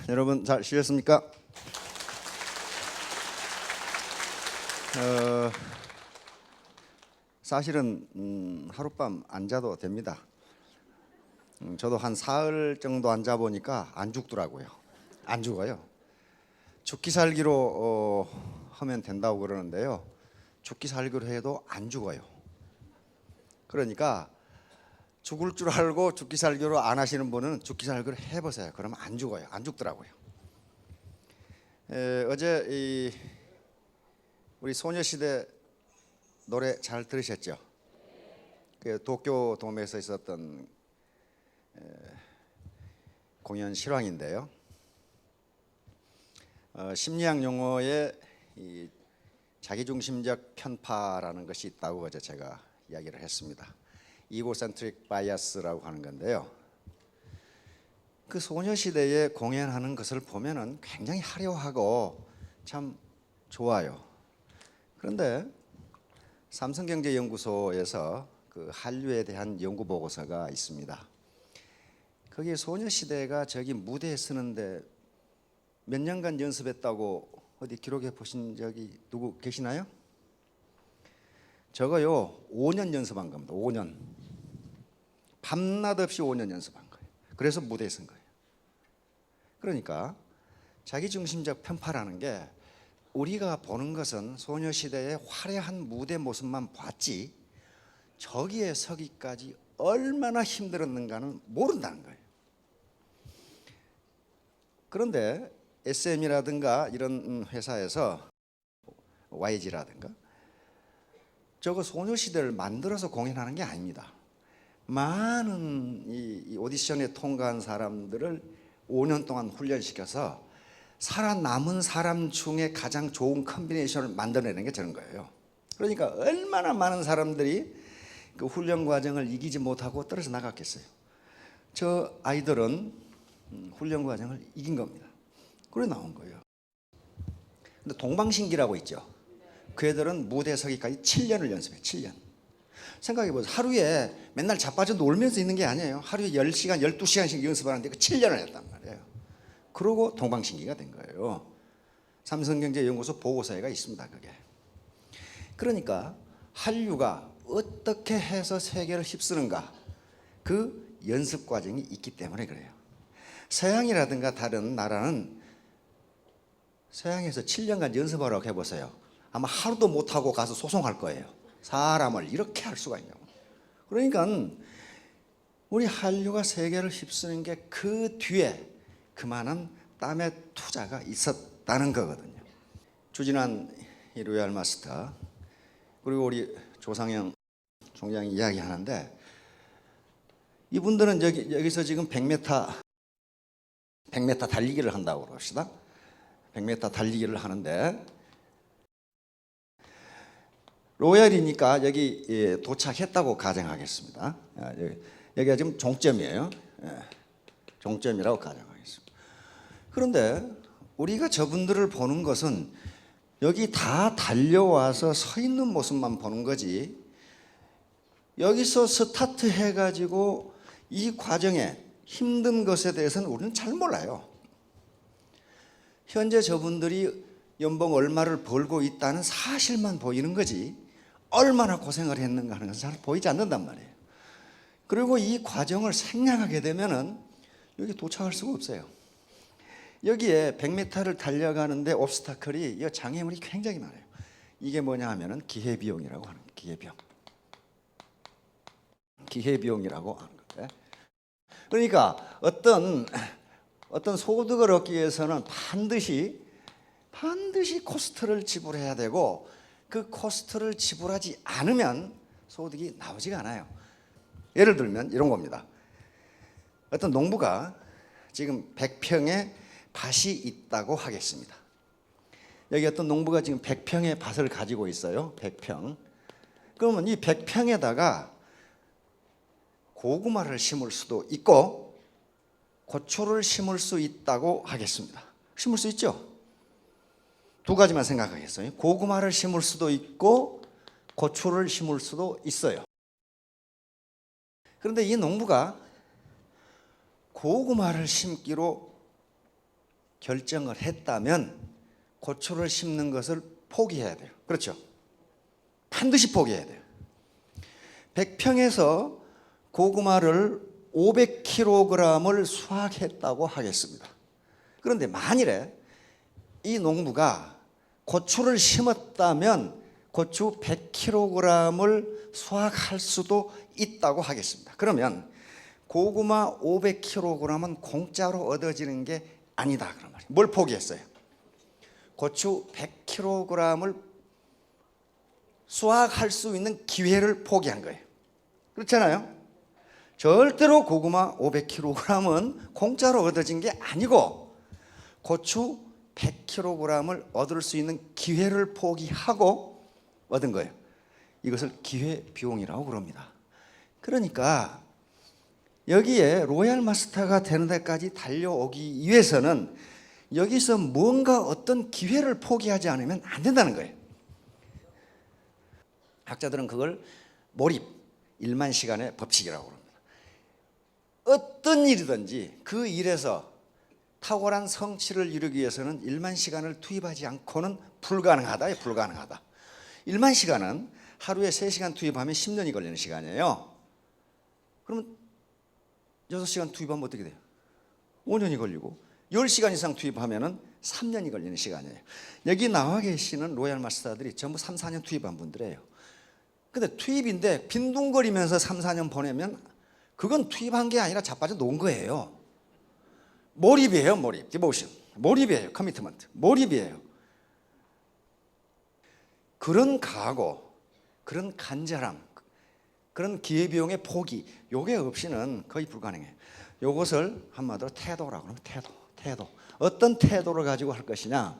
여러분 잘 쉬셨습니까? 사실은 하룻밤 안 자도 됩니다. 저도 한 사흘 정도 안 자보니까 안 죽더라고요. 안 죽어요. 죽기 살기로 하면 된다고 그러는데요. 죽기 살기로 해도 안 죽어요. 그러니까 죽을 줄 알고 죽기 살기로 안 하시는 분은 죽기 살기로 해보세요. 그러면 안 죽어요. 안 죽더라고요. 어제 우리 소녀시대 노래 잘 들으셨죠? 그 도쿄돔에서 있었던 공연 실황인데요. 심리학 용어에 이 자기중심적 편파라는 것이 있다고 어제 제가 이야기를 했습니다. 이고센트릭 바이어스라고 하는 건데요. 그 소녀시대에 공연하는 것을 보면은 굉장히 화려하고 참 좋아요. 그런데 삼성경제연구소에서 그 한류에 대한 연구 보고서가 있습니다. 거기에 소녀시대가 저기 무대에 서는데 몇 년간 연습했다고 어디 기록해 보신 적이 누구 계시나요? 저거요 5년 연습한 겁니다. 5년. 밤낮 없이 5년 연습한 거예요. 그래서 무대에 선 거예요. 그러니까 자기중심적 편파라는 게 우리가 보는 것은 소녀시대의 화려한 무대 모습만 봤지 저기에 서기까지 얼마나 힘들었는가는 모른다는 거예요. 그런데 SM이라든가 이런 회사에서 YG라든가 저거 소녀시대를 만들어서 공연하는 게 아닙니다. 많은 이 오디션에 통과한 사람들을 5년 동안 훈련시켜서 살아남은 사람 중에 가장 좋은 컨비네이션을 만들어내는 게 저런 거예요. 그러니까 얼마나 많은 사람들이 그 훈련 과정을 이기지 못하고 떨어져 나갔겠어요. 저 아이들은 훈련 과정을 이긴 겁니다. 그래 나온 거예요. 근데 동방신기라고 있죠. 그 애들은 무대 서기까지 7년을 연습해요. 7년. 생각해보세요. 하루에 맨날 자빠져 놀면서 있는 게 아니에요. 하루에 10시간, 12시간씩 연습하는데 그 7년을 했단 말이에요. 그러고 동방신기가 된 거예요. 삼성경제연구소 보고서에가 있습니다. 그게. 그러니까 한류가 어떻게 해서 세계를 휩쓰는가 그 연습 과정이 있기 때문에 그래요. 서양이라든가 다른 나라는 서양에서 7년간 연습하라고 해보세요. 아마 하루도 못하고 가서 소송할 거예요. 사람을 이렇게 할 수가 있냐고. 그러니까 우리 한류가 세계를 휩쓰는 게 그 뒤에 그만한 땀의 투자가 있었다는 거거든요. 주진환 로얄 마스터 그리고 우리 조상영 총장이 이야기하는데 이분들은 여기서 지금 100m 달리기를 한다고 그럽시다. 100m 달리기를 하는데 로얄이니까 여기 도착했다고 가정하겠습니다. 여기가 지금 종점이에요. 종점이라고 가정하겠습니다. 그런데 우리가 저분들을 보는 것은 여기 다 달려와서 서 있는 모습만 보는 거지 여기서 스타트 해가지고 이 과정에 힘든 것에 대해서는 우리는 잘 몰라요. 현재 저분들이 연봉 얼마를 벌고 있다는 사실만 보이는 거지 얼마나 고생을 했는가 하는 것은 잘 보이지 않는단 말이에요. 그리고 이 과정을 생략하게 되면은 여기 도착할 수가 없어요. 여기에 100m를 달려가는데 옵스타클이 장애물이 굉장히 많아요. 이게 뭐냐 하면은 기회비용이라고 하는 거예요. 기회비용. 기회비용이라고 하는 거예요. 그러니까 어떤 소득을 얻기 위해서는 반드시 코스트를 지불해야 되고 그 코스트를 지불하지 않으면 소득이 나오지가 않아요. 예를 들면 이런 겁니다. 어떤 농부가 지금 100평의 밭이 있다고 하겠습니다. 여기 어떤 농부가 지금 100평의 밭을 가지고 있어요. 100평. 그러면 이 100평에다가 고구마를 심을 수도 있고 고추를 심을 수 있다고 하겠습니다. 심을 수 있죠? 두 가지만 생각하겠어요. 고구마를 심을 수도 있고 고추를 심을 수도 있어요. 그런데 이 농부가 고구마를 심기로 결정을 했다면 고추를 심는 것을 포기해야 돼요. 그렇죠? 반드시 포기해야 돼요. 100평에서 고구마를 500kg을 수확했다고 하겠습니다. 그런데 만일에 이 농부가 고추를 심었다면 고추 100kg을 수확할 수도 있다고 하겠습니다. 그러면 고구마 500kg은 공짜로 얻어지는 게 아니다 그런 말이에요. 뭘 포기했어요? 고추 100kg을 수확할 수 있는 기회를 포기한 거예요. 그렇잖아요? 절대로 고구마 500kg은 공짜로 얻어진 게 아니고 고추 100kg을 얻을 수 있는 기회를 포기하고 얻은 거예요. 이것을 기회비용이라고 그럽니다. 그러니까 여기에 로얄 마스터가 되는 데까지 달려오기 위해서는 여기서 뭔가 어떤 기회를 포기하지 않으면 안 된다는 거예요. 학자들은 그걸 몰입, 1만 시간의 법칙이라고 합니다. 어떤 일이든지 그 일에서 탁월한 성취를 이루기 위해서는 1만 시간을 투입하지 않고는 불가능하다. 1만 시간은 하루에 3시간 투입하면 10년이 걸리는 시간이에요. 그러면 6시간 투입하면 어떻게 돼요? 5년이 걸리고 10시간 이상 투입하면 3년이 걸리는 시간이에요. 여기 나와 계시는 로얄 마스터들이 전부 3, 4년 투입한 분들이에요. 근데 투입인데 빈둥거리면서 3, 4년 보내면 그건 투입한 게 아니라 자빠져 놓은 거예요. 몰입이에요. 몰입. 디보션. 몰입이에요. 커미트먼트. 몰입이에요. 그런 각오, 그런 간절함, 그런 기회비용의 포기, 요게 없이는 거의 불가능해요. 요것을 한마디로 태도라고 하면 태도. 어떤 태도를 가지고 할 것이냐,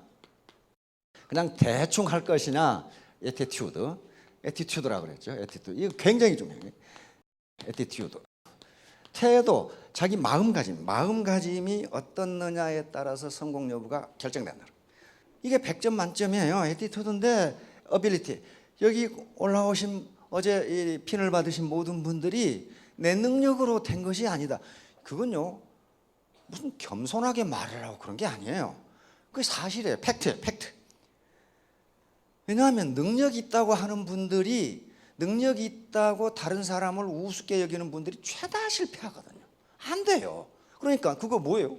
그냥 대충 할 것이냐, 에티튜드라고 그랬죠. 에티튜드. 이거 굉장히 중요해요. 에티튜드. 태도, 자기 마음가짐이 어떻느냐에 따라서 성공 여부가 결정된다. 이게 100점 만점이에요. 에티튜드인데 어빌리티. 여기 올라오신 어제 이 핀을 받으신 모든 분들이 내 능력으로 된 것이 아니다. 그건요 무슨 겸손하게 말을 하고 그런 게 아니에요. 그게 사실이에요. 팩트예요. 팩트. 왜냐하면 능력이 있다고 하는 분들이, 능력이 있다고 다른 사람을 우습게 여기는 분들이 죄다 실패하거든요. 안 돼요. 그러니까 그거 뭐예요?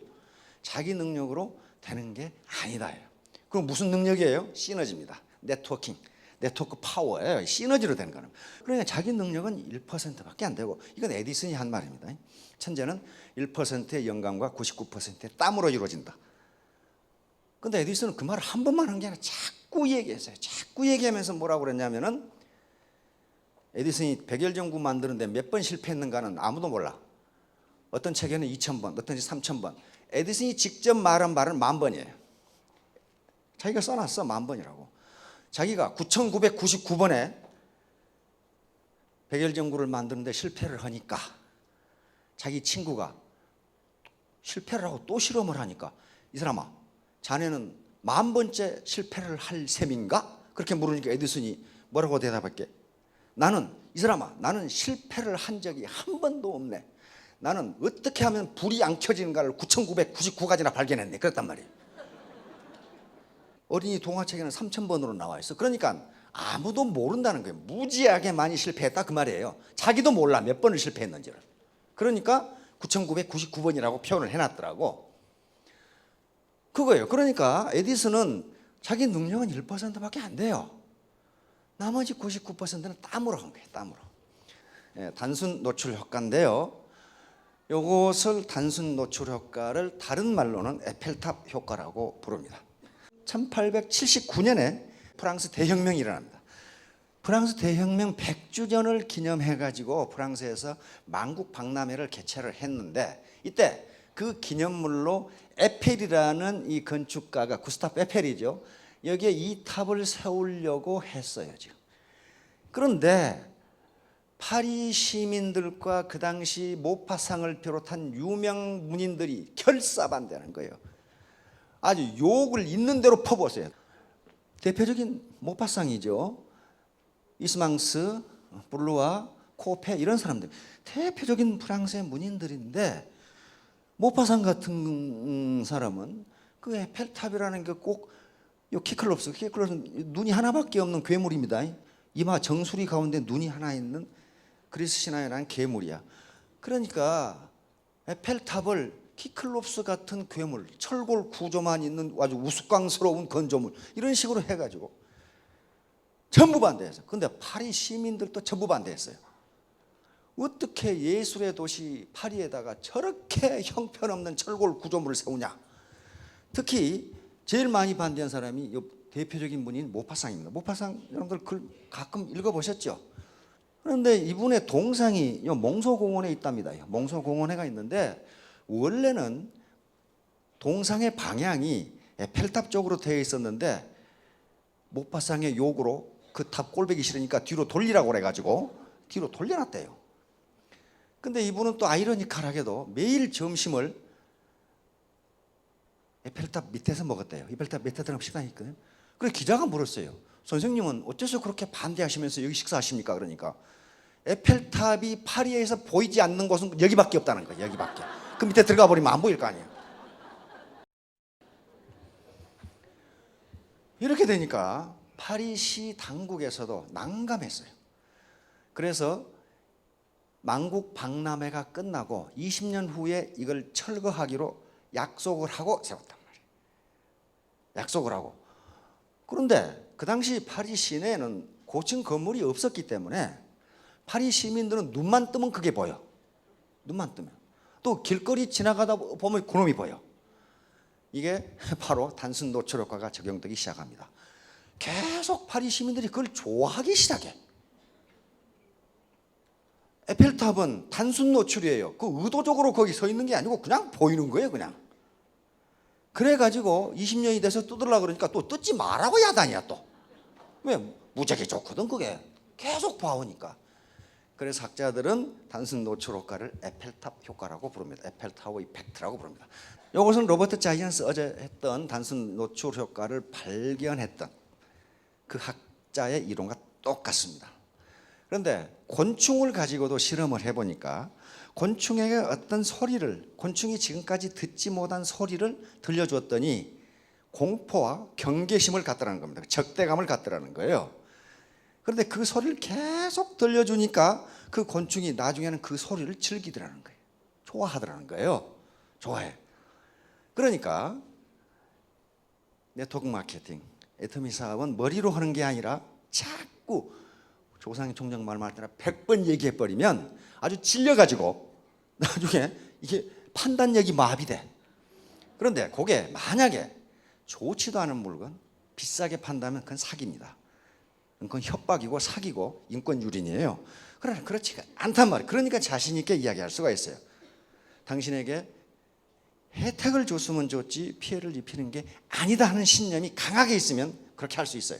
자기 능력으로 되는 게 아니다예요. 그럼 무슨 능력이에요? 시너지입니다. 네트워킹, 네트워크 파워예요. 시너지로 되는 거는. 그러니까 자기 능력은 1%밖에 안 되고, 이건 에디슨이 한 말입니다. 천재는 1%의 영감과 99%의 땀으로 이루어진다. 근데 에디슨은 그 말을 한 번만 한 게 아니라 자꾸 얘기했어요. 자꾸 얘기하면서 뭐라고 그랬냐면은, 에디슨이 백열전구 만드는데 몇 번 실패했는가는 아무도 몰라. 어떤 책에는 2000번, 어떤 책 3000번. 에디슨이 직접 말한 말은 10,000번이에요. 자기가 써놨어, 10,000번이라고. 자기가 9999번에 백열전구를 만드는데 실패를 하니까 자기 친구가 실패를 하고 또 실험을 하니까, 이 사람아, 자네는 10,000번째 실패를 할 셈인가? 그렇게 물으니까 에디슨이 뭐라고 대답할게? 이 사람아, 나는 실패를 한 적이 한 번도 없네. 나는 어떻게 하면 불이 안 켜지는가를 9,999가지나 발견했네. 그랬단 말이에요. 어린이 동화책에는 3,000번으로 나와 있어. 그러니까 아무도 모른다는 거예요. 무지하게 많이 실패했다 그 말이에요. 자기도 몰라 몇 번을 실패했는지를. 그러니까 9,999번이라고 표현을 해놨더라고. 그거예요. 그러니까 에디슨은 자기 능력은 1%밖에 안 돼요. 나머지 99%는 땀으로 한 거예요. 땀으로. 단순 노출 효과인데요. 이것을 단순 노출 효과를 다른 말로는 에펠탑 효과라고 부릅니다. 1879년에 프랑스 대혁명이 일어납니다. 프랑스 대혁명 100주년을 기념해 가지고 프랑스에서 만국 박람회를 개최를 했는데, 이때 그 기념물로 에펠이라는 이 건축가가, 구스타프 에펠이죠, 여기에 이 탑을 세우려고 했어요 지금. 그런데 파리 시민들과 그 당시 모파상을 비롯한 유명 문인들이 결사반대하는 거예요. 아주 욕을 있는 대로 퍼부었어요. 대표적인 모파상이죠. 이스망스, 블루아, 코페 이런 사람들, 대표적인 프랑스의 문인들인데, 모파상 같은 사람은 그 에펠탑이라는 게 꼭 요 키클롭스는 눈이 하나밖에 없는 괴물입니다. 이마 정수리 가운데 눈이 하나 있는 그리스 신화에 난 괴물이야. 그러니까 에펠탑을 키클롭스 같은 괴물, 철골 구조만 있는 아주 우스꽝스러운 건조물 이런 식으로 해가지고 전부 반대했어요. 그런데 파리 시민들도 전부 반대했어요. 어떻게 예술의 도시 파리에다가 저렇게 형편없는 철골 구조물을 세우냐. 특히 제일 많이 반대한 사람이 대표적인 분인 모파상입니다. 모파상 여러분들 글 가끔 읽어보셨죠? 그런데 이분의 동상이 몽소공원에 있답니다. 몽소공원에가 있는데 원래는 동상의 방향이 에펠탑 쪽으로 되어 있었는데 모파상의 요구로 그 탑 꼴보기 싫으니까 뒤로 돌리라고 그래가지고 뒤로 돌려놨대요. 근데 이분은 또 아이러니컬하게도 매일 점심을 에펠탑 밑에서 먹었대요. 에펠탑 밑에 들어가면 식당이 있거든요. 그래서 기자가 물었어요. 선생님은 어째서 그렇게 반대하시면서 여기 식사하십니까? 그러니까 에펠탑이 파리에서 보이지 않는 곳은 여기밖에 없다는 거예요. 여기밖에. 그 밑에 들어가 버리면 안 보일 거 아니에요. 이렇게 되니까 파리시 당국에서도 난감했어요. 그래서 만국 박람회가 끝나고 20년 후에 이걸 철거하기로 약속을 하고 세웠단 말이에요. 약속을 하고. 그런데 그 당시 파리 시내에는 고층 건물이 없었기 때문에 파리 시민들은 눈만 뜨면 그게 보여. 눈만 뜨면. 또 길거리 지나가다 보면 그놈이 보여. 이게 바로 단순 노출 효과가 적용되기 시작합니다. 계속 파리 시민들이 그걸 좋아하기 시작해. 에펠탑은 단순 노출이에요. 그 의도적으로 거기 서 있는 게 아니고 그냥 보이는 거예요, 그냥. 그래가지고 20년이 돼서 뜯으려고 그러니까 또 뜯지 말라고 야단이야, 또. 왜? 무지하게 좋거든, 그게. 계속 봐오니까. 그래서 학자들은 단순 노출 효과를 에펠탑 효과라고 부릅니다. 에펠타워 이펙트라고 부릅니다. 이것은 로버트 자이언스 어제 했던 단순 노출 효과를 발견했던 그 학자의 이론과 똑같습니다. 그런데 곤충을 가지고도 실험을 해보니까 곤충에게 어떤 소리를, 곤충이 지금까지 듣지 못한 소리를 들려주었더니 공포와 경계심을 갖더라는 겁니다. 적대감을 갖더라는 거예요. 그런데 그 소리를 계속 들려주니까 그 곤충이 나중에는 그 소리를 즐기더라는 거예요. 좋아하더라는 거예요. 좋아해. 그러니까 네트워크 마케팅, 애터미 사업은 머리로 하는 게 아니라 자꾸 조상의 총장 말할 때나 100번 얘기해버리면 아주 질려가지고 나중에 이게 판단력이 마비돼. 그런데 그게 만약에 좋지도 않은 물건 비싸게 판다면 그건 사기입니다. 그건 협박이고 사기고 인권유린이에요. 그러나 그렇지가 않단 말이에요. 그러니까 자신 있게 이야기할 수가 있어요. 당신에게 혜택을 줬으면 좋지 피해를 입히는 게 아니다 하는 신념이 강하게 있으면 그렇게 할 수 있어요.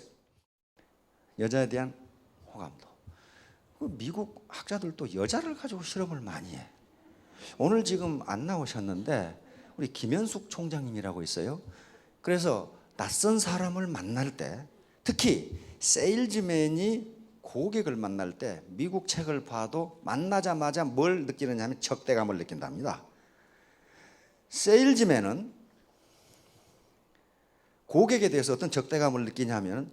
여자에 대한 호감도. 미국 학자들도 여자를 가지고 실험을 많이 해. 오늘 지금 안 나오셨는데 우리 김현숙 총장님이라고 있어요. 그래서 낯선 사람을 만날 때 특히 세일즈맨이 고객을 만날 때 미국 책을 봐도 만나자마자 뭘 느끼느냐 하면 적대감을 느낀답니다. 세일즈맨은 고객에 대해서 어떤 적대감을 느끼냐면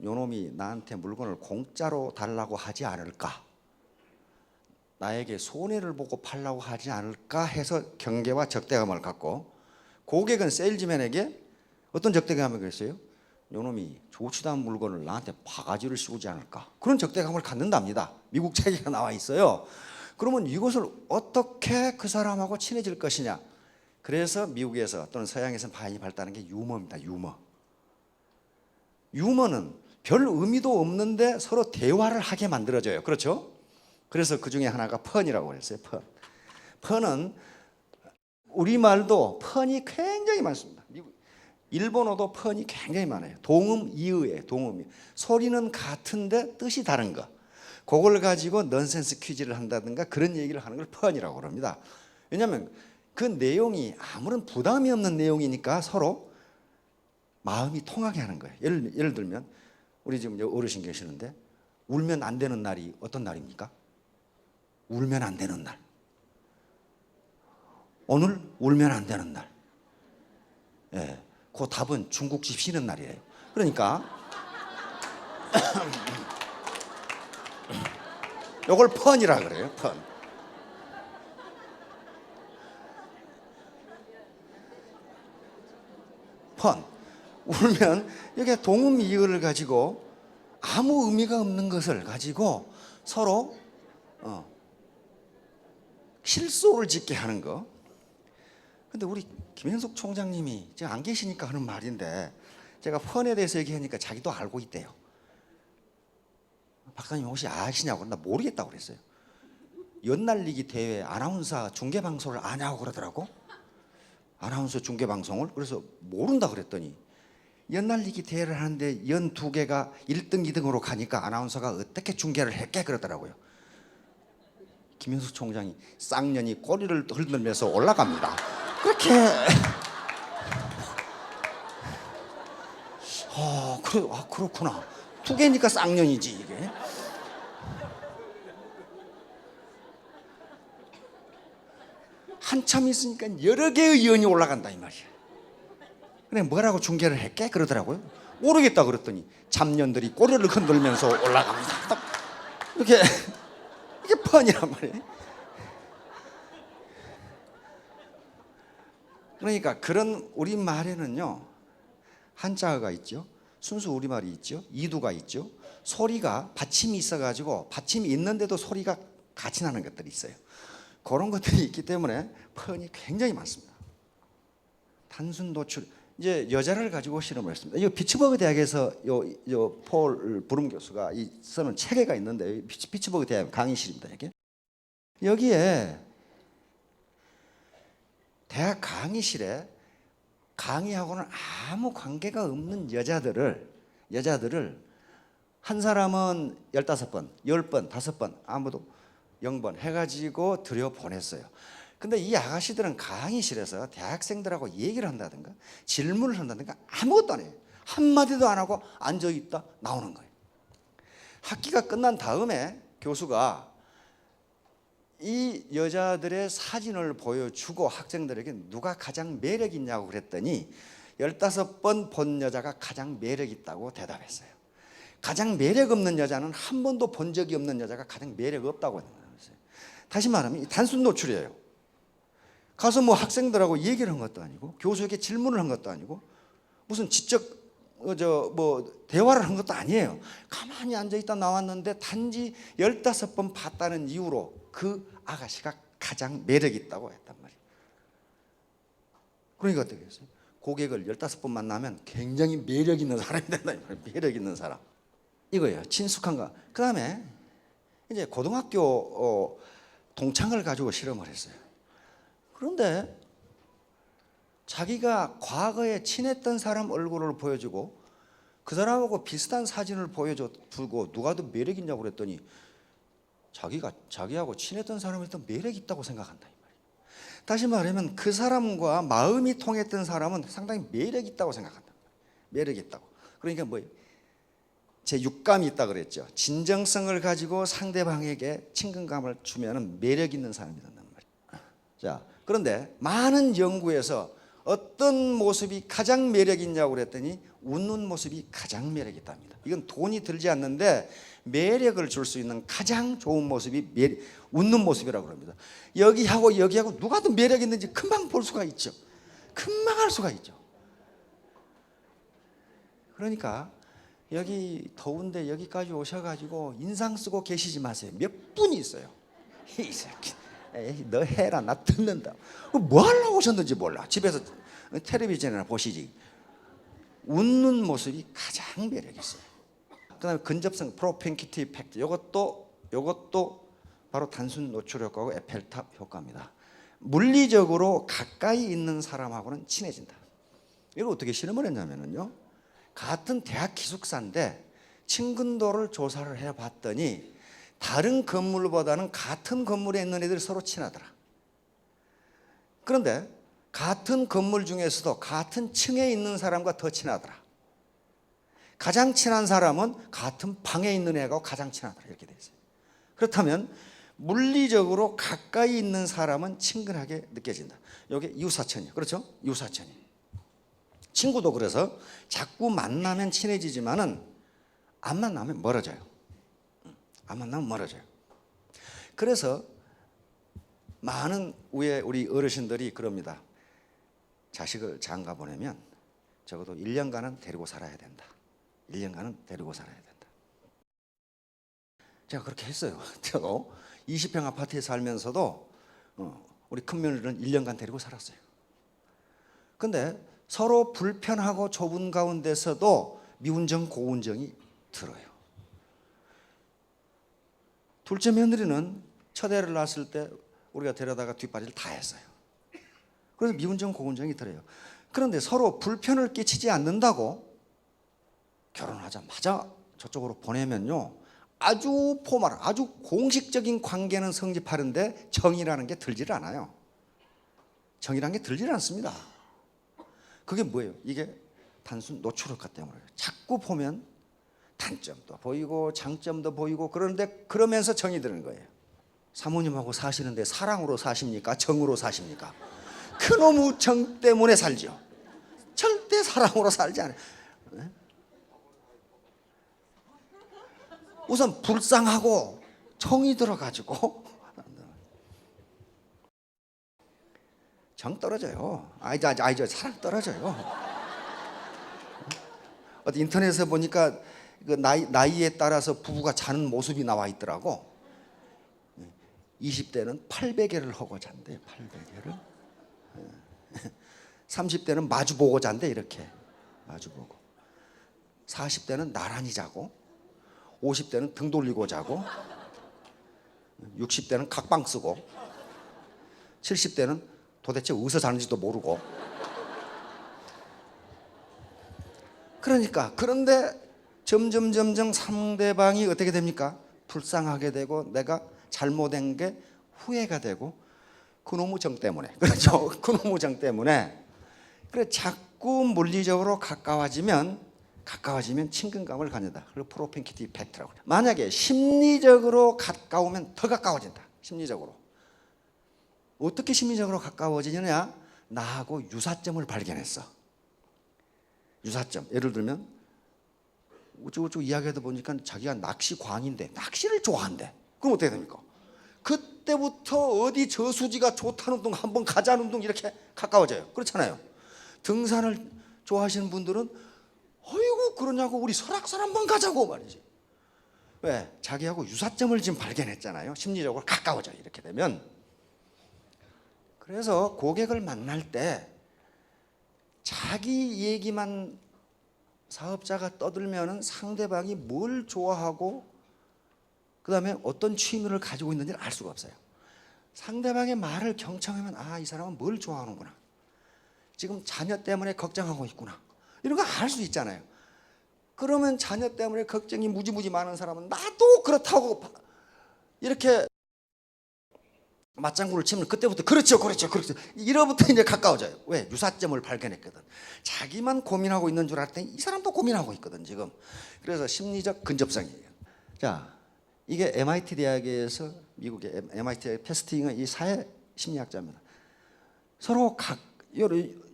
요놈이 나한테 물건을 공짜로 달라고 하지 않을까, 나에게 손해를 보고 팔라고 하지 않을까 해서 경계와 적대감을 갖고, 고객은 세일즈맨에게 어떤 적대감을 그랬어요? 요놈이 좋지도 않은 물건을 나한테 바가지를 씌우지 않을까, 그런 적대감을 갖는답니다. 미국 책에 나와 있어요. 그러면 이것을 어떻게 그 사람하고 친해질 것이냐. 그래서 미국에서 또는 서양에서 많이 발달하는 게 유머입니다. 유머는 별 의미도 없는데 서로 대화를 하게 만들어져요. 그렇죠? 그래서 그 중에 하나가 펀이라고 했어요. 펀은 우리말도 펀이 굉장히 많습니다. 일본어도 펀이 굉장히 많아요. 동음 이의예요. 동음이. 소리는 같은데 뜻이 다른 거. 그걸 가지고 넌센스 퀴즈를 한다든가 그런 얘기를 하는 걸 펀이라고 합니다. 왜냐하면 그 내용이 아무런 부담이 없는 내용이니까 서로 마음이 통하게 하는 거예요. 예를 들면 우리 지금 어르신 계시는데 울면 안 되는 날이 어떤 날입니까? 울면 안 되는 날. 오늘 울면 안 되는 날. 예, 그 답은 중국집 쉬는 날이에요. 그러니까 요걸 펀이라 그래요. 펀. 펀. 울면 이게 동음이의를 가지고 아무 의미가 없는 것을 가지고 서로 실소를 짓게 하는 거. 근데 우리 김현숙 총장님이 지금 안 계시니까 하는 말인데, 제가 펀에 대해서 얘기하니까 자기도 알고 있대요. 박사님 혹시 아시냐고. 나 모르겠다고 그랬어요. 연날리기 대회 아나운서 중계방송을 아냐고 그러더라고. 아나운서 중계방송을. 그래서 모른다 그랬더니 연날리기 대회를 하는데 연 두 개가 1등 2등으로 가니까 아나운서가 어떻게 중계를 했게 그러더라고요. 김현숙 총장이 쌍년이 꼬리를 흔들면서 올라갑니다. 그렇게 그렇구나. 두 개니까 쌍년이지 이게. 한참 있으니까 여러 개의 연이 올라간다 이 말이야. 그래 뭐라고 중계를 했게 그러더라고요. 모르겠다 그랬더니 잡년들이 꼬리를 흔들면서 올라갑니다. 딱 이렇게 이게 펀이란 말이에요. 그러니까 그런 우리말에는요, 한자어가 있죠, 순수 우리말이 있죠, 이두가 있죠, 소리가 받침이 있어가지고 받침이 있는데도 소리가 같이 나는 것들이 있어요. 그런 것들이 있기 때문에 펀이 굉장히 많습니다. 단순 노출. 이제 여자를 가지고 실험을 했습니다. 이 피츠버그 대학에서 폴 브룸 교수가 쓰는 책에가 있는데, 피츠버그 대학 강의실입니다. 여기에 대학 강의실에 강의하고는 아무 관계가 없는 여자들을 한 사람은 15번, 10번, 5번, 아무도 0번 해가지고 들여보냈어요. 근데 이 아가씨들은 강의실에서 대학생들하고 얘기를 한다든가 질문을 한다든가 아무것도 안 해요. 한마디도 안 하고 앉아있다 나오는 거예요. 학기가 끝난 다음에 교수가 이 여자들의 사진을 보여주고 학생들에게 누가 가장 매력 있냐고 그랬더니 15번 본 여자가 가장 매력 있다고 대답했어요. 가장 매력 없는 여자는 한 번도 본 적이 없는 여자가 가장 매력 없다고 했어요. 다시 말하면 단순 노출이에요. 가서 뭐 학생들하고 얘기를 한 것도 아니고 교수에게 질문을 한 것도 아니고 무슨 지적 대화를 한 것도 아니에요. 가만히 앉아있다 나왔는데 단지 15번 봤다는 이유로 그 아가씨가 가장 매력 있다고 했단 말이에요. 그러니까 어떻게 했어요? 고객을 15번 만나면 굉장히 매력 있는 사람이 된다. 매력 있는 사람. 이거예요. 친숙한가. 그 다음에 이제 고등학교 동창을 가지고 실험을 했어요. 그런데 자기가 과거에 친했던 사람 얼굴을 보여주고 그 사람하고 비슷한 사진을 보여주고 누가 더 매력 있냐고 그랬더니 자기하고 친했던 사람이 더 매력 있다고 생각한다. 다시 말하면 그 사람과 마음이 통했던 사람은 상당히 매력 있다고 생각한다. 매력 있다고. 그러니까 뭐예요? 제 육감이 있다 그랬죠. 진정성을 가지고 상대방에게 친근감을 주면 매력 있는 사람이 된단 말이에요. 자, 그런데 많은 연구에서 어떤 모습이 가장 매력 있냐고 그랬더니 웃는 모습이 가장 매력 있답니다. 이건 돈이 들지 않는데 매력을 줄 수 있는 가장 좋은 모습이 웃는 모습이라고 합니다. 여기하고 누가 더 매력 있는지 금방 볼 수가 있죠. 금방 알 수가 있죠. 그러니까 여기 더운데 여기까지 오셔가지고 인상 쓰고 계시지 마세요. 몇 분이 있어요. 이 새끼, 에이, 너 해라, 나 듣는다. 뭐 하려고 오셨는지 몰라. 집에서 텔레비전이나 보시지. 웃는 모습이 가장 매력 있어요. 그다음에 근접성, 프로펜키티 이펙트. 이것도 바로 단순 노출 효과고 에펠탑 효과입니다. 물리적으로 가까이 있는 사람하고는 친해진다. 이걸 어떻게 실험을 했냐면요, 같은 대학 기숙사인데 친근도를 조사를 해봤더니 다른 건물보다는 같은 건물에 있는 애들이 서로 친하더라. 그런데 같은 건물 중에서도 같은 층에 있는 사람과 더 친하더라. 가장 친한 사람은 같은 방에 있는 애가 가장 친하더라. 이렇게 돼 있어요. 그렇다면 물리적으로 가까이 있는 사람은 친근하게 느껴진다. 이게 유사천이에요. 그렇죠? 유사천이. 친구도 그래서 자꾸 만나면 친해지지만은 안 만나면 멀어져요. 안 만나면 멀어져요. 그래서 많은 우리 어르신들이 그럽니다. 자식을 장가 보내면 적어도 1년간은 데리고 살아야 된다. 1년간은 데리고 살아야 된다. 제가 그렇게 했어요. 저도 20평 아파트에 살면서도 우리 큰며느리는 1년간 데리고 살았어요. 근데 서로 불편하고 좁은 가운데서도 미운정 고운정이 들어요. 둘째 며느리는 첫 애를 낳았을 때 우리가 데려다가 뒷바리를 다 했어요. 그래서 미운정 고운정이 들어요. 그런데 서로 불편을 끼치지 않는다고 결혼하자마자 저쪽으로 보내면요, 아주 포멀한, 아주 공식적인 관계는 성립하는데 정이라는 게 들질 않아요. 정이라는 게 들질 않습니다. 그게 뭐예요? 이게 단순 노출효과 때문에 자꾸 보면 단점도 보이고 장점도 보이고, 그런데 그러면서 정이 드는 거예요. 사모님하고 사시는데 사랑으로 사십니까? 정으로 사십니까? 그놈의 정 때문에 살죠. 절대 사랑으로 살지 않아요. 우선 불쌍하고 정이 들어가지고 정 떨어져요. 아이죠, 사랑 떨어져요. 어디 인터넷에 보니까 그 나이에 따라서 부부가 자는 모습이 나와 있더라고. 20대는 800개를 하고 잔대요. 800개를. 30대는 마주보고 잔대. 이렇게 마주보고. 40대는 나란히 자고, 50대는 등 돌리고 자고, 60대는 각방 쓰고, 70대는 도대체 어디서 자는지도 모르고. 그런데 점점 상대방이 어떻게 됩니까? 불쌍하게 되고, 내가 잘못된 게 후회가 되고, 그놈의 정 때문에. 그렇죠? 그놈의 정 때문에. 그래, 자꾸 물리적으로 가까워지면 친근감을 갖는다. 그리고 프로펜키티 이펙트라고. 만약에 심리적으로 가까우면 더 가까워진다. 심리적으로. 어떻게 심리적으로 가까워지느냐? 나하고 유사점을 발견했어. 유사점. 예를 들면 우쭈우쭈 이야기하다 보니까 자기가 낚시광인데 낚시를 좋아한대. 그럼 어떻게 됩니까? 그때부터 어디 저수지가 좋다는 둥, 한번 가자는 둥, 이렇게 가까워져요. 그렇잖아요. 등산을 좋아하시는 분들은 어이구 그러냐고 우리 설악산 한번 가자고 말이지. 왜? 자기하고 유사점을 지금 발견했잖아요. 심리적으로 가까워져 이렇게 되면. 그래서 고객을 만날 때 자기 얘기만 사업자가 떠들면은 상대방이 뭘 좋아하고 그 다음에 어떤 취미를 가지고 있는지를 알 수가 없어요. 상대방의 말을 경청하면 이 사람은 뭘 좋아하는구나. 지금 자녀 때문에 걱정하고 있구나. 이런 거 알 수 있잖아요. 그러면 자녀 때문에 걱정이 무지무지 많은 사람은 나도 그렇다고 이렇게 맞장구를 치면 그때부터 그렇죠. 이러부터 이제 가까워져요. 왜? 유사점을 발견했거든. 자기만 고민하고 있는 줄 알았더니 이 사람도 고민하고 있거든 지금. 그래서 심리적 근접성이에요. 자, 이게 MIT 대학에서, 미국의 MIT 패스팅의 이 사회 심리학자입니다. 서로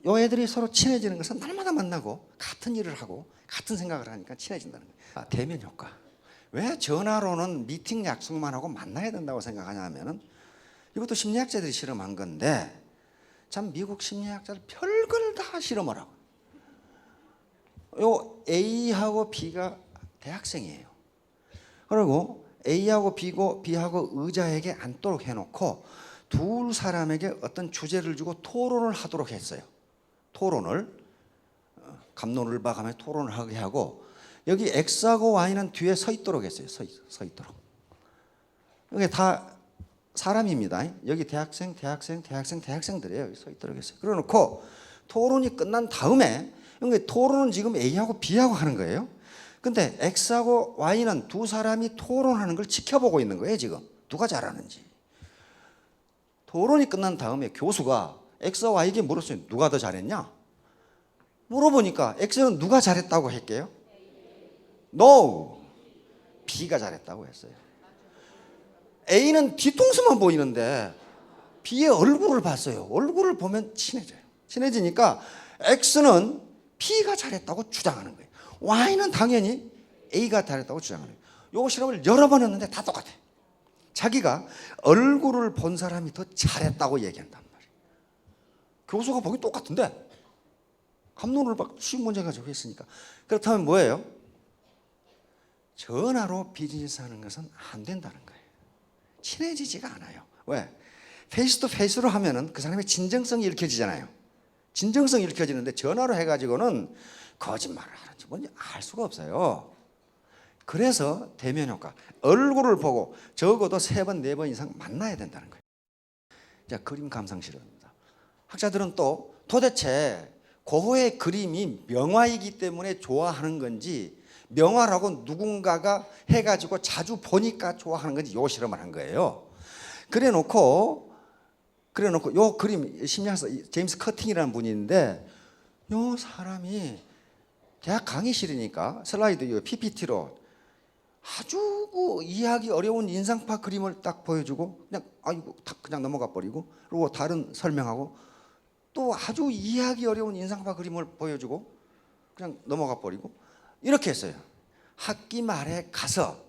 요 애들이 서로 친해지는 것은 날마다 만나고 같은 일을 하고 같은 생각을 하니까 친해진다는 거예요. 대면 효과. 왜 전화로는 미팅 약속만 하고 만나야 된다고 생각하냐 하면은, 이것도 심리학자들이 실험한 건데, 참 미국 심리학자들 별걸 다 실험을 하고, 요 A하고 B가 대학생이에요. 그리고 A하고 B하고 의자에게 앉도록 해놓고 두 사람에게 어떤 주제를 주고 토론을 하도록 했어요. 토론을 갑론을 봐가며 토론을 하게 하고, 여기 X하고 Y는 뒤에 서 있도록 했어요. 서 있도록. 이게 다 사람입니다. 여기 대학생들이에요. 여기 서 있도록 했어요. 그래놓고 토론이 끝난 다음에, 토론은 지금 A하고 B하고 하는 거예요. 근데 X하고 Y는 두 사람이 토론하는 걸 지켜보고 있는 거예요. 지금 누가 잘하는지. 토론이 끝난 다음에 교수가 X와 Y에게 물었어요. 누가 더 잘했냐? 물어보니까 X는 누가 잘했다고 했게요? No, B가 잘했다고 했어요. A는 뒤통수만 보이는데 B의 얼굴을 봤어요. 얼굴을 보면 친해져요. 친해지니까 X는 B가 잘했다고 주장하는 거예요. Y는 당연히 A가 잘했다고 주장하는 거예요. 요 실험을 여러 번 했는데 다 똑같아. 자기가 얼굴을 본 사람이 더 잘했다고 얘기한단 말이에요. 교수가 보기 똑같은데 감론을 막 쉬운 문제 가지고 했으니까. 그렇다면 뭐예요? 전화로 비즈니스 하는 것은 안 된다는 거예요. 친해지지가 않아요. 왜? 페이스 투 페이스로 하면은 그 사람의 진정성이 읽혀지잖아요. 진정성이 읽혀지는데 전화로 해가지고는 거짓말을 하는지 뭔지 알 수가 없어요. 그래서 대면 효과, 얼굴을 보고 적어도 3번, 4번 이상 만나야 된다는 거예요. 자, 그림 감상 실험입니다. 학자들은 또 도대체 고흐의 그림이 명화이기 때문에 좋아하는 건지, 명화라고 누군가가 해가지고 자주 보니까 좋아하는 건지 요 실험을 한 거예요. 그래놓고 요 그림 심리학자 제임스 커팅이라는 분이 있는데, 요 사람이 대학 강의실이니까 슬라이드 PPT로 아주 그 이해하기 어려운 인상파 그림을 딱 보여주고 그냥 아이고 그냥 넘어가 버리고, 그리고 다른 설명하고 또 아주 이해하기 어려운 인상파 그림을 보여주고 그냥 넘어가 버리고 이렇게 했어요. 학기 말에 가서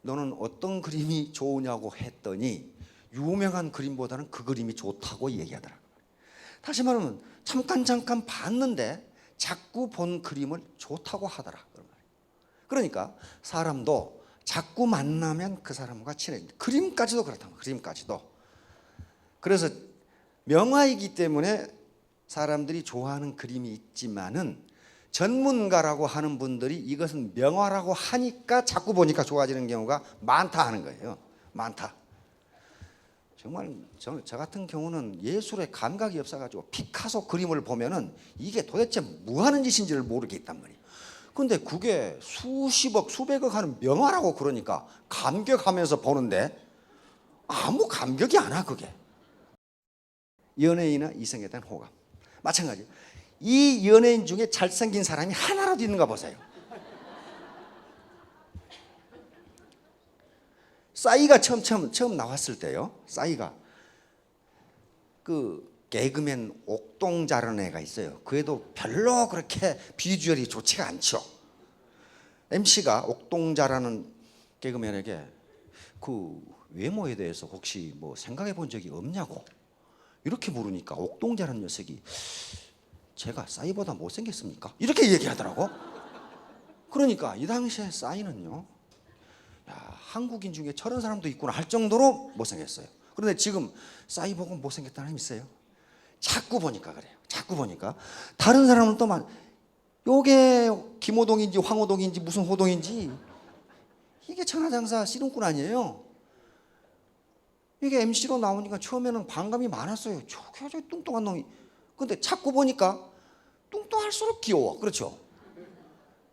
너는 어떤 그림이 좋으냐고 했더니 유명한 그림보다는 그 그림이 좋다고 얘기하더라고요. 다시 말하면 잠깐 봤는데 자꾸 본 그림을 좋다고 하더라. 그러니까 사람도 자꾸 만나면 그 사람과 친해진다. 그림까지도 그렇다. 그림까지도. 그래서 명화이기 때문에 사람들이 좋아하는 그림이 있지만은 전문가라고 하는 분들이 이것은 명화라고 하니까 자꾸 보니까 좋아지는 경우가 많다 하는 거예요. 많다. 정말 저 같은 경우는 예술의 감각이 없어가지고 피카소 그림을 보면은 이게 도대체 뭐 하는 짓인지를 모르겠단 말이에요. 근데 그게 수십억, 수백억 하는 명화라고 그러니까 감격하면서 보는데 아무 감격이 안 와, 그게. 연예인이나 이성에 대한 호감. 마찬가지. 이 연예인 중에 잘생긴 사람이 하나라도 있는가 보세요. 싸이가 처음 나왔을 때요. 싸이가 그 개그맨 옥동자라는 애가 있어요. 그 애도 별로 그렇게 비주얼이 좋지가 않죠. MC가 옥동자라는 개그맨에게 그 외모에 대해서 혹시 뭐 생각해 본 적이 없냐고 이렇게 물으니까 옥동자라는 녀석이 제가 싸이보다 못생겼습니까? 이렇게 얘기하더라고. 그러니까 이 당시에 싸이는요, 야, 한국인 중에 저런 사람도 있구나 할 정도로 못생겼어요. 그런데 지금 싸이 보고 못생겼다는 사람이 있어요. 자꾸 보니까 그래요. 자꾸 보니까 다른 사람은 또 요게 김호동인지 황호동인지 무슨 호동인지 이게 천하장사 씨름꾼 아니에요. 이게 MC로 나오니까 처음에는 반감이 많았어요. 저게 뚱뚱한 놈이. 근데 자꾸 보니까 뚱뚱할수록 귀여워. 그렇죠?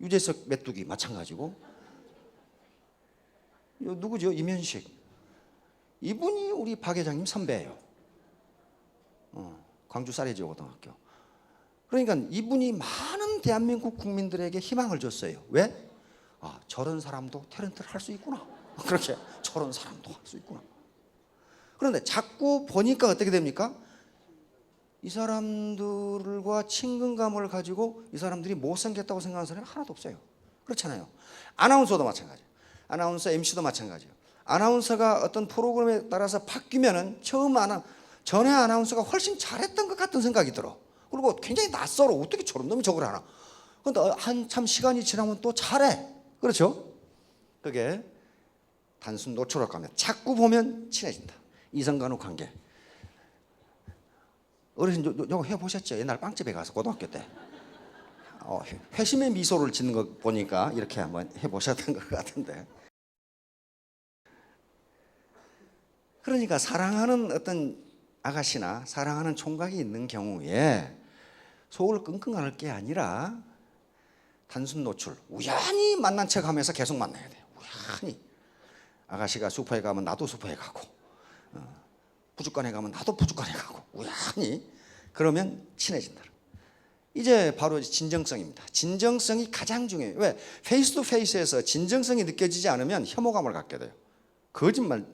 유재석 메뚜기 마찬가지고. 누구죠? 임현식. 이분이 우리 박 회장님 선배예요. 광주 사례지고등학교. 그러니까 이분이 많은 대한민국 국민들에게 희망을 줬어요. 왜? 아, 저런 사람도 탤런트를 할 수 있구나. 그렇게 저런 사람도 할 수 있구나. 그런데 자꾸 보니까 어떻게 됩니까? 이 사람들과 친근감을 가지고 이 사람들이 못생겼다고 생각하는 사람이 하나도 없어요. 그렇잖아요. 아나운서도 마찬가지예요. 아나운서 MC도 마찬가지예요. 아나운서가 어떤 프로그램에 따라서 바뀌면은 전에 아나운서가 훨씬 잘했던 것 같은 생각이 들어. 그리고 굉장히 낯설어. 어떻게 저런 놈이 저걸 하나. 그런데 한참 시간이 지나면 또 잘해. 그렇죠? 그게 단순 노출을 가면 자꾸 보면 친해진다. 이성간의 관계. 어르신 요거 해보셨죠? 옛날 빵집에 가서 고등학교 때 회심의 미소를 짓는 거 보니까 이렇게 한번 해보셨던 것 같은데. 그러니까 사랑하는 어떤 아가씨나 사랑하는 총각이 있는 경우에 속을 끙끙 앓을 게 아니라 단순 노출, 우연히 만난 척하면서 계속 만나야 돼요. 우연히. 아가씨가 슈퍼에 가면 나도 슈퍼에 가고, 부둣관에 가면 나도 부둣관에 가고, 우연히. 그러면 친해진다. 이제 바로 진정성입니다. 진정성이 가장 중요해요. 왜? 페이스 투 페이스에서 진정성이 느껴지지 않으면 혐오감을 갖게 돼요. 거짓말.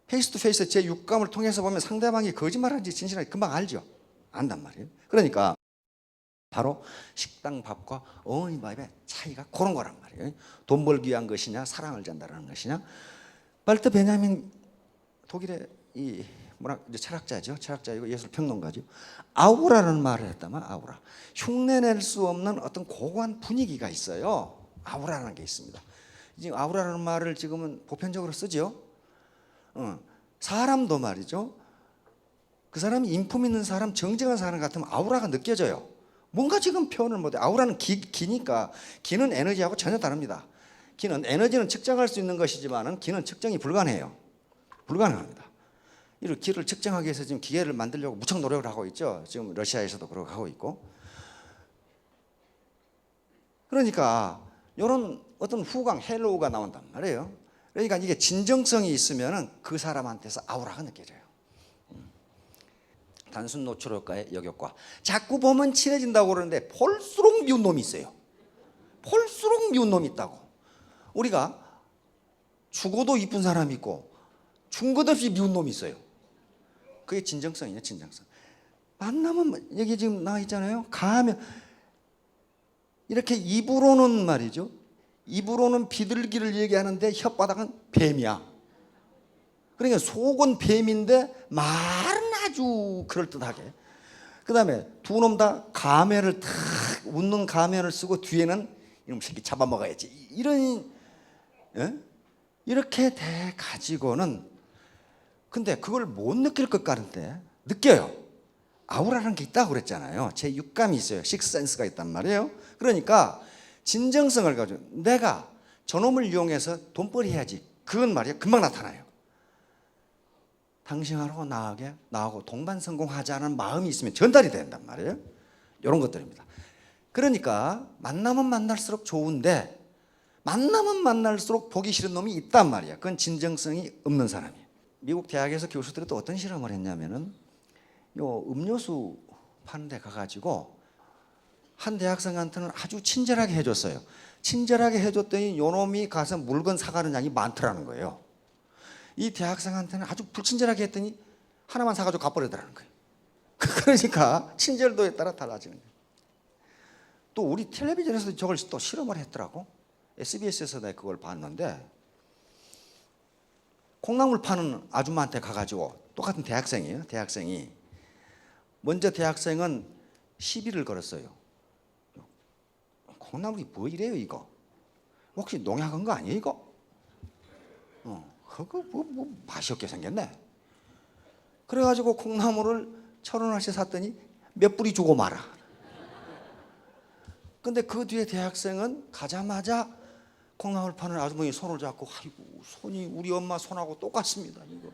페이스 투 페이스 제 육감을 통해서 보면 상대방이 거짓말하는지 진실한지 금방 알죠. 안단 말이에요. 그러니까 바로 식당 밥과 어머니 밥의 차이가 그런 거란 말이에요. 돈 벌기 위한 것이냐 사랑을 전달하는 것이냐. 발터 베냐민 독일의 이 철학자죠. 철학자이고 예술평론가죠. 아우라라는 말을 했다면 아우라. 흉내낼 수 없는 어떤 고고한 분위기가 있어요. 아우라라는 게 있습니다. 지금 아우라라는 말을 지금은 보편적으로 쓰죠. 사람도 말이죠. 그 사람이 인품 있는 사람, 정직한 사람 같으면 아우라가 느껴져요. 뭔가 지금 표현을 못해. 아우라는 기니까 기는 에너지하고 전혀 다릅니다. 기는 에너지는 측정할 수 있는 것이지만 기는 측정이 불가능해요. 불가능합니다. 이 기를 측정하기 위해서 지금 기계를 만들려고 무척 노력을 하고 있죠. 지금 러시아에서도 그렇게 하고 있고. 그러니까 이런 어떤 후광, 헬로우가 나온단 말이에요. 그러니까 이게 진정성이 있으면 그 사람한테서 아우라가 느껴져요. 단순 노출효과의 역효과. 자꾸 보면 친해진다고 그러는데 볼수록 미운 놈이 있어요. 볼수록 미운 놈이 있다고. 우리가 죽어도 이쁜 사람이 있고 준 것 없이 미운 놈이 있어요. 그게 진정성이에요. 진정성. 만나면 여기 지금 나와 있잖아요. 가면 이렇게 입으로는 말이죠. 입으로는 비둘기를 얘기하는데 혓바닥은 뱀이야. 그러니까 속은 뱀인데 말은 아주 그럴듯하게. 그 다음에 두 놈 다 가면을 탁 웃는 가면을 쓰고 뒤에는 이놈 새끼 잡아먹어야지. 이렇게 돼 가지고는 근데 그걸 못 느낄 것 같은데 느껴요. 아우라라는 게 있다고 그랬잖아요. 제 육감이 있어요. 식센스가 있단 말이에요. 그러니까 진정성을 가지고 내가 저놈을 이용해서 돈벌이 해야지. 그건 말이에요. 금방 나타나요. 당신하고 나하고 동반성공하자는 마음이 있으면 전달이 된단 말이에요. 이런 것들입니다. 그러니까 만나면 만날수록 좋은데 만나면 만날수록 보기 싫은 놈이 있단 말이야. 그건 진정성이 없는 사람이에요. 미국 대학에서 교수들이 또 어떤 실험을 했냐면은 요 음료수 파는 데 가가지고 한 대학생한테는 아주 친절하게 해줬어요. 친절하게 해줬더니 요 놈이 가서 물건 사가는 양이 많더라는 거예요. 이 대학생한테는 아주 불친절하게 했더니 하나만 사가지고 가버리더라는 거예요. 그러니까 친절도에 따라 달라지는 거예요. 또 우리 텔레비전에서도 저걸 또 실험을 했더라고. SBS에서 내가 그걸 봤는데 콩나물 파는 아줌마한테 가가지고 똑같은 대학생이에요. 대학생이 먼저 대학생은 시비를 걸었어요. 콩나물이 뭐 이래요 이거? 혹시 농약한 거 아니에요 이거? 그거 뭐 맛이 없게 생겼네. 그래가지고 콩나물을 1,000원어치 샀더니 몇 뿌리 주고 말아. 근데 그 뒤에 대학생은 가자마자 콩나물 파는 아주머니 손을 잡고 아이고 손이 우리 엄마 손하고 똑같습니다. 이거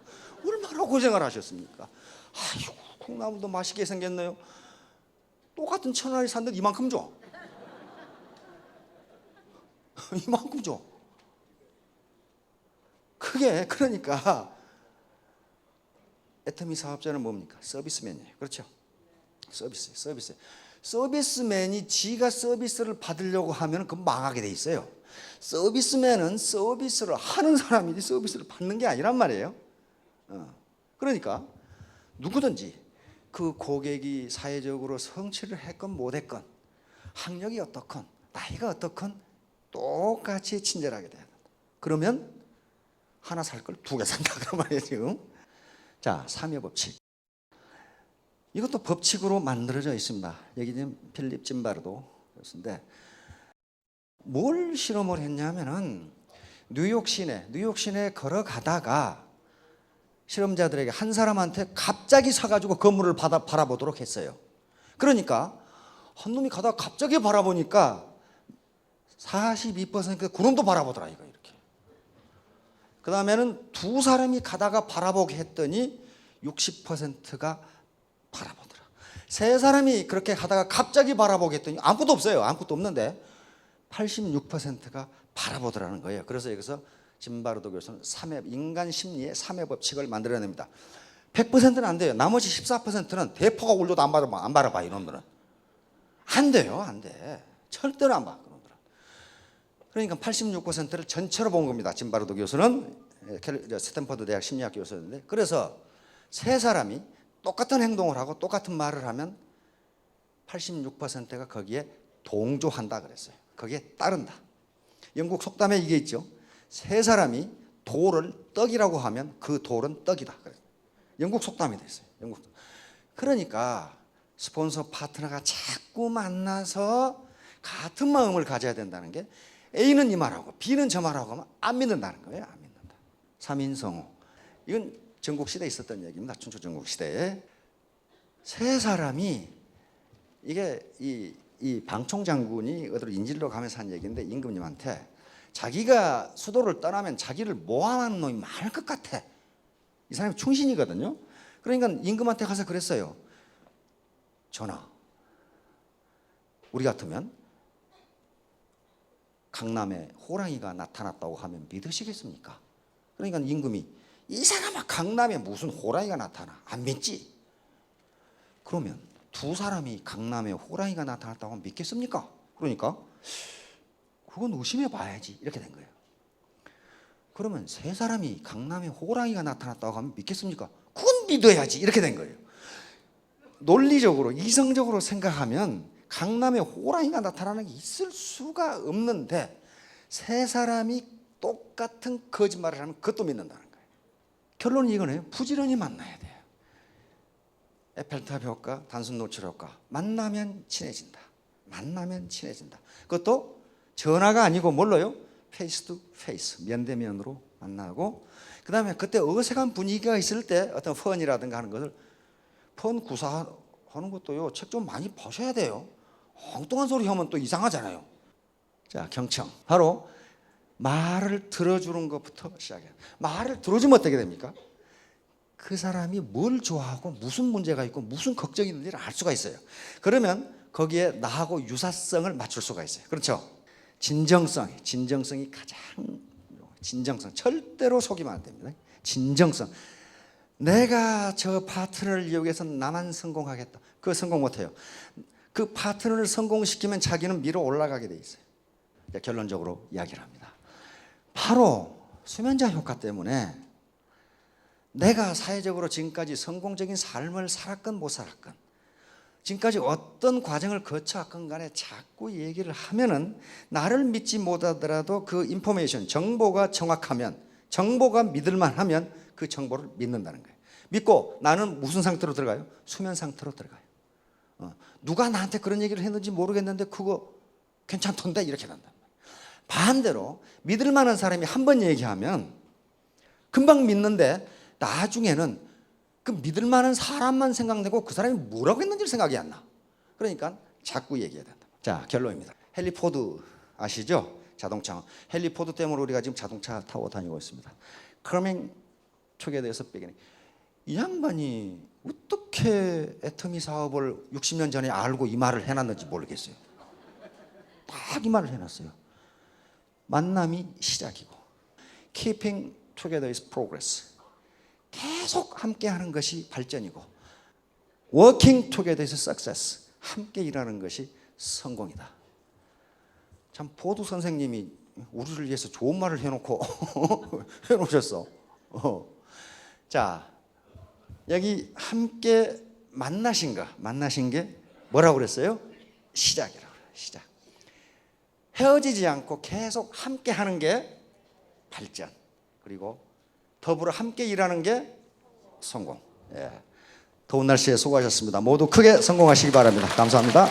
얼마나 고생을 하셨습니까? 아이고 콩나물도 맛있게 생겼네요. 똑같은 1,000원짜리 샀는데 이만큼 줘. 이만큼 줘. 그게 그러니까 애터미 사업자는 뭡니까? 서비스맨이에요. 그렇죠? 서비스. 서비스맨이 지가 서비스를 받으려고 하면 그건 망하게 돼 있어요. 서비스맨은 서비스를 하는 사람이지 서비스를 받는 게 아니란 말이에요. 그러니까 누구든지 그 고객이 사회적으로 성취를 했건 못했건 학력이 어떻건 나이가 어떻건 똑같이 친절하게 돼야 된다. 그러면 하나 살 걸 2개 산다 그 말이에요 지금. 자, 삼여 법칙. 이것도 법칙으로 만들어져 있습니다. 여기 지금 필립 짐바르도 교수인데 뭘 실험을 했냐면은 뉴욕 시내 걸어가다가 실험자들에게 한 사람한테 갑자기 사가지고 건물을 바라보도록 했어요. 그러니까 한 놈이 가다가 갑자기 바라보니까 42%가 그놈도 바라보더라 이거 이렇게. 그 다음에는 두 사람이 가다가 바라보게 했더니 60%가 바라보더라. 세 사람이 그렇게 가다가 갑자기 바라보게 했더니 아무것도 없어요. 아무것도 없는데 86%가 바라보더라는 거예요. 그래서 여기서 짐바르도 교수는 인간 심리의 3회 법칙을 만들어냅니다. 100%는 안 돼요. 나머지 14%는 대포가 울려도 안 바라봐 이놈들은. 안 돼요. 안 돼. 절대로 안 봐. 그러니까 86%를 전체로 본 겁니다. 짐바르도 교수는 스탠퍼드 대학 심리학 교수였는데 그래서 세 사람이 똑같은 행동을 하고 똑같은 말을 하면 86%가 거기에 동조한다 그랬어요. 거기에 따른다. 영국 속담에 이게 있죠. 세 사람이 돌을 떡이라고 하면 그 돌은 떡이다. 영국 속담이 됐어요. 영국. 그러니까 스폰서 파트너가 자꾸 만나서 같은 마음을 가져야 된다는 게 A는 이 말하고 B는 저 말하고 하면 안 믿는다는 거예요. 안 믿는다. 3인 성호. 이건 전국시대에 있었던 얘기입니다. 춘추 전국시대에. 세 사람이 이게 이 방총 장군이 어디로 인질로 가면서 한 얘기인데 임금님한테 자기가 수도를 떠나면 자기를 모함하는 놈이 많을 것 같아. 이 사람이 충신이거든요. 그러니까 임금한테 가서 그랬어요. 전하, 우리 같으면 강남에 호랑이가 나타났다고 하면 믿으시겠습니까? 그러니까 임금이 이 사람아 강남에 무슨 호랑이가 나타나? 안 믿지? 그러면 두 사람이 강남에 호랑이가 나타났다고 하면 믿겠습니까? 그러니까 그건 의심해 봐야지 이렇게 된 거예요. 그러면 세 사람이 강남에 호랑이가 나타났다고 하면 믿겠습니까? 그건 믿어야지 이렇게 된 거예요. 논리적으로 이성적으로 생각하면 강남에 호랑이가 나타나는 게 있을 수가 없는데 세 사람이 똑같은 거짓말을 하면 그것도 믿는다는 거예요. 결론은 이거네요. 부지런히 만나야 돼요. 에펠탑 효과, 단순 노출 효과. 만나면 친해진다. 만나면 친해진다. 그것도 전화가 아니고 뭘로요? 페이스 투 페이스, 면대면으로 만나고 그 다음에 그때 어색한 분위기가 있을 때 어떤 펀이라든가 하는 것을 펀 구사하는 것도요, 책 좀 많이 보셔야 돼요. 엉뚱한 소리 하면 또 이상하잖아요. 자, 경청. 바로 말을 들어주는 것부터 시작해요. 말을 들어주면 어떻게 됩니까? 그 사람이 뭘 좋아하고 무슨 문제가 있고 무슨 걱정이 있는지를 알 수가 있어요. 그러면 거기에 나하고 유사성을 맞출 수가 있어요. 그렇죠? 진정성이 가장 진정성. 절대로 속이면 안 됩니다. 진정성. 내가 저 파트너를 이용해서 나만 성공하겠다. 그거 성공 못해요. 그 파트너를 성공시키면 자기는 밀어 올라가게 돼 있어요. 결론적으로 이야기를 합니다. 바로 수면제 효과 때문에 내가 사회적으로 지금까지 성공적인 삶을 살았건 못 살았건 지금까지 어떤 과정을 거쳐왔건 간에 자꾸 얘기를 하면은 나를 믿지 못하더라도 그 인포메이션, 정보가 정확하면, 정보가 믿을만하면 그 정보를 믿는다는 거예요. 믿고 나는 무슨 상태로 들어가요? 수면 상태로 들어가요. 누가 나한테 그런 얘기를 했는지 모르겠는데 그거 괜찮던데 이렇게 된다. 반대로 믿을 만한 사람이 한 번 얘기하면 금방 믿는데 나중에는 그 믿을 만한 사람만 생각되고 그 사람이 뭐라고 했는지 생각이 안 나. 그러니까 자꾸 얘기해야 된다. 자, 결론입니다. 헨리 포드 아시죠? 자동차. 헨리 포드 때문에 우리가 지금 자동차 타고 다니고 있습니다. 커밍 투게더에서 빼기는 이 양반이 어떻게 애터미 사업을 60년 전에 알고 이 말을 해놨는지 모르겠어요. 딱 이 말을 해놨어요. 만남이 시작이고 Keeping together is progress. 계속 함께하는 것이 발전이고 Working together is success. 함께 일하는 것이 성공이다. 참 포드 선생님이 우리를 위해서 좋은 말을 해놓고 해놓으셨어. 자, 여기 함께 만나신 게 뭐라고 그랬어요? 시작이라고 그래요. 시작. 헤어지지 않고 계속 함께 하는 게 발전. 그리고 더불어 함께 일하는 게 성공. 예. 더운 날씨에 수고하셨습니다. 모두 크게 성공하시기 바랍니다. 감사합니다.